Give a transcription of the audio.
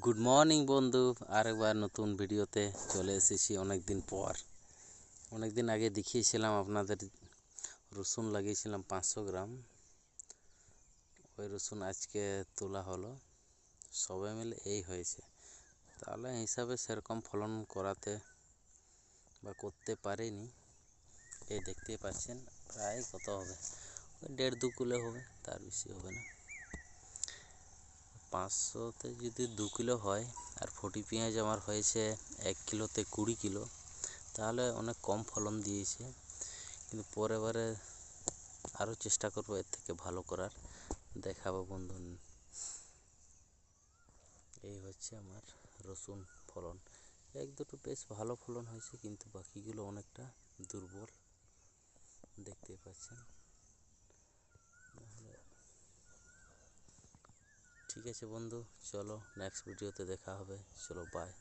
Good morning বন্ধু। আরেকবার নতুন ভিডিওতে চলে এসেছি অনেক দিন আগে দেখিয়েছিলাম আপনাদের রসুন লাগিয়েছিলাম 500 গ্রাম। ওই রসুন আজকে তোলা হলো, সবাই মিলে এই হয়েছে। তাহলে হিসাবে সেরকম ফলন করতে পারিনি। এই দেখতেই পাচ্ছেন প্রায় কত হবে, ওই 1.5-2 কিলো হবে, তার বেশি হবে না। 500তে যদি 2 কিলো হয় আর ফটি পেঁয়াজ আমার হয়েছে 1 কিলোতে 20 কিলো, তাহলে অনেক কম ফলন দিয়েছে। কিন্তু পরেরবারে আরও চেষ্টা করবো এর থেকে ভালো করার, দেখাবো বন্ধু। এই হচ্ছে আমার রসুন ফলন। 1-2টো বেশ ভালো ফলন হয়েছে, কিন্তু বাকিগুলো অনেকটা দুর্বল, দেখতেই পাচ্ছেন। ঠিক আছে বন্ধু, চলো নেক্সট ভিডিওতে দেখা হবে। চলো, বাই।